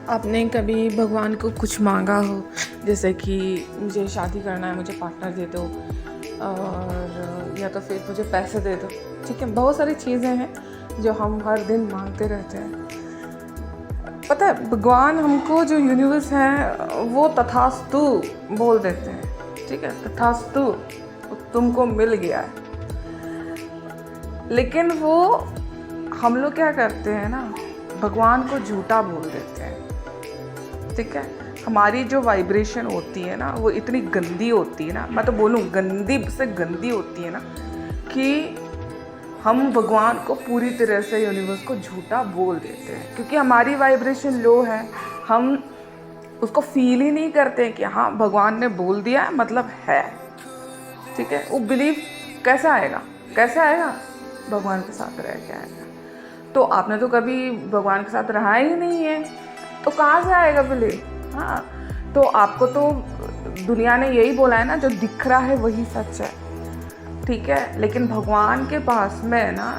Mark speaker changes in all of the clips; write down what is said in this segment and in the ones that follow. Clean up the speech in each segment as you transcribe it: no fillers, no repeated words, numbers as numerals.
Speaker 1: आपने कभी भगवान को कुछ मांगा हो, जैसे कि मुझे शादी करना है, मुझे पार्टनर दे दो, और या तो फिर मुझे पैसे दे दो। ठीक है, बहुत सारी चीज़ें हैं जो हम हर दिन मांगते रहते हैं। पता है, भगवान हमको जो यूनिवर्स है वो तथास्तु बोल देते हैं। ठीक है, तथास्तु तुमको मिल गया है। लेकिन वो हम लोग क्या करते हैं ना, भगवान को झूठा बोल देते हैं। ठीक है, हमारी जो वाइब्रेशन होती है ना वो इतनी गंदी होती है ना, मैं तो बोलूँ गंदी से गंदी होती है ना, कि हम भगवान को पूरी तरह से यूनिवर्स को झूठा बोल देते हैं। क्योंकि हमारी वाइब्रेशन लो है, हम उसको फील ही नहीं करते कि हाँ भगवान ने बोल दिया मतलब है। ठीक है, वो बिलीव कैसे आएगा, कैसे आएगा? भगवान के साथ रह के आएगा। तो आपने तो कभी भगवान के साथ रहा ही नहीं है, तो कहाँ से आएगा बिलीव? हाँ, तो आपको तो दुनिया ने यही बोला है ना, जो दिख रहा है वही सच है। ठीक है, लेकिन भगवान के पास में ना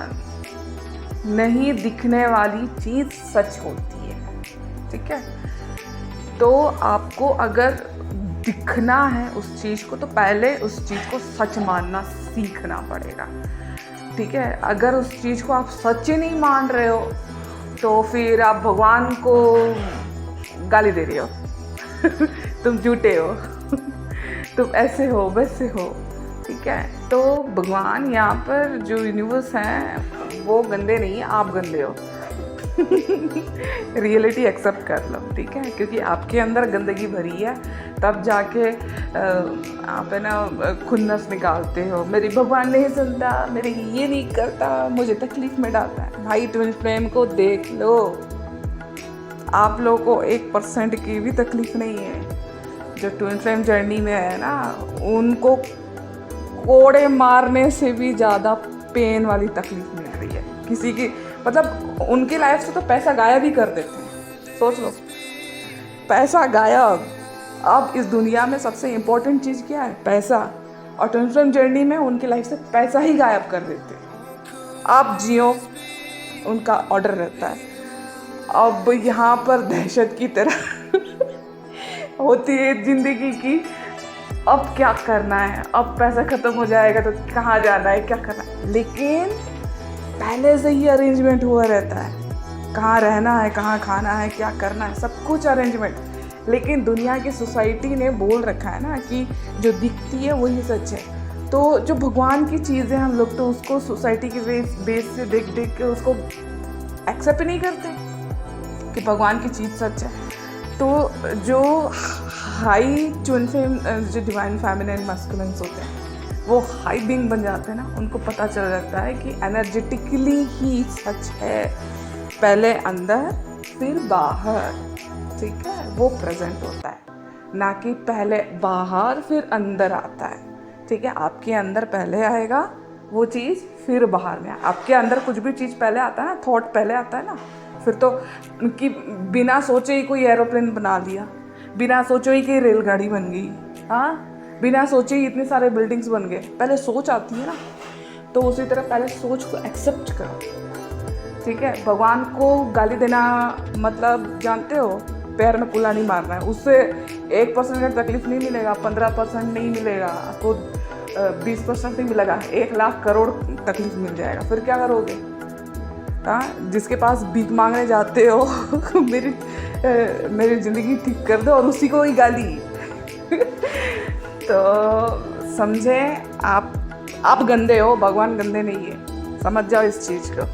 Speaker 1: नहीं दिखने वाली चीज़ सच होती है। ठीक है, तो आपको अगर दिखना है उस चीज़ को, तो पहले उस चीज़ को सच मानना सीखना पड़ेगा। ठीक है, अगर उस चीज़ को आप सच ही नहीं मान रहे हो तो फिर आप भगवान को गाली दे रहे हो तुम झूठे हो तुम ऐसे हो वैसे हो। ठीक है, तो भगवान यहाँ पर जो यूनिवर्स है वो गंदे नहीं है, आप गंदे हो रियलिटी एक्सेप्ट कर लो। ठीक है, क्योंकि आपके अंदर गंदगी भरी है, तब जाके आप है ना खुन्नस निकालते हो, मेरी भगवान नहीं सुनता, मेरी ये नहीं करता, मुझे तकलीफ में डालता है। भाई ट्विन फ्लेम को देख लो, आप लोगों को 1% की भी तकलीफ नहीं है। जो ट्विन फ्लेम जर्नी में है ना, उनको कोड़े मारने से भी ज़्यादा पेन वाली तकलीफ मिल रही है किसी की। मतलब उनकी लाइफ से तो पैसा गायब ही कर देते हैं। सोच लो, पैसा गायब। अब इस दुनिया में सबसे इम्पोर्टेंट चीज़ क्या है? पैसा। और ट्विन फ्लेम जर्नी में उनकी लाइफ से पैसा ही गायब कर देते हैं। आप जियो, उनका ऑर्डर रहता है। अब यहाँ पर दहशत की तरह होती है ज़िंदगी की, अब क्या करना है, अब पैसा ख़त्म हो जाएगा तो कहाँ जाना है, क्या करना है। लेकिन पहले से ही अरेंजमेंट हुआ रहता है, कहाँ रहना है, कहाँ खाना है, क्या करना है, सब कुछ अरेंजमेंट। लेकिन दुनिया की सोसाइटी ने बोल रखा है ना कि जो दिखती है वही सच है। तो जो भगवान की चीज़ें हम लोग तो उसको सोसाइटी के बेस से देख देख के उसको एक्सेप्ट नहीं करते कि भगवान की चीज़ सच है। तो जो हाई ट्विन फ्लेम, जो डिवाइन फेमिनिन मस्कुलिन्स होते हैं, वो हाई बीइंग बन जाते हैं ना, उनको पता चल जाता है कि एनर्जेटिकली ही सच है, पहले अंदर फिर बाहर। ठीक है, वो प्रेजेंट होता है, ना कि पहले बाहर फिर अंदर आता है। ठीक है, आपके अंदर पहले आएगा वो चीज़, फिर बाहर में। आपके अंदर कुछ भी चीज़ पहले आता है ना, थॉट पहले आता है ना, फिर तो कि बिना सोचे ही कोई एरोप्लेन बना लिया, बिना सोचे ही कि रेलगाड़ी बन गई, हाँ, बिना सोचे ही इतने सारे बिल्डिंग्स बन गए। पहले सोच आती है ना, तो उसी तरह पहले सोच को एक्सेप्ट करो। ठीक है, भगवान को गाली देना मतलब जानते हो, पैर में कुल्ला नहीं मारना है। उससे 1% का तकलीफ नहीं मिलेगा, 15% नहीं मिलेगा आपको, 20% नहीं मिलेगा, 1,00,000 करोड़ तकलीफ मिल जाएगा। फिर क्या करोगे? हाँ, जिसके पास भीख मांगने जाते हो मेरी ज़िंदगी ठीक कर दो, और उसी को ही गाली तो समझे, आप गंदे हो, भगवान गंदे नहीं है। समझ जाओ इस चीज़ को।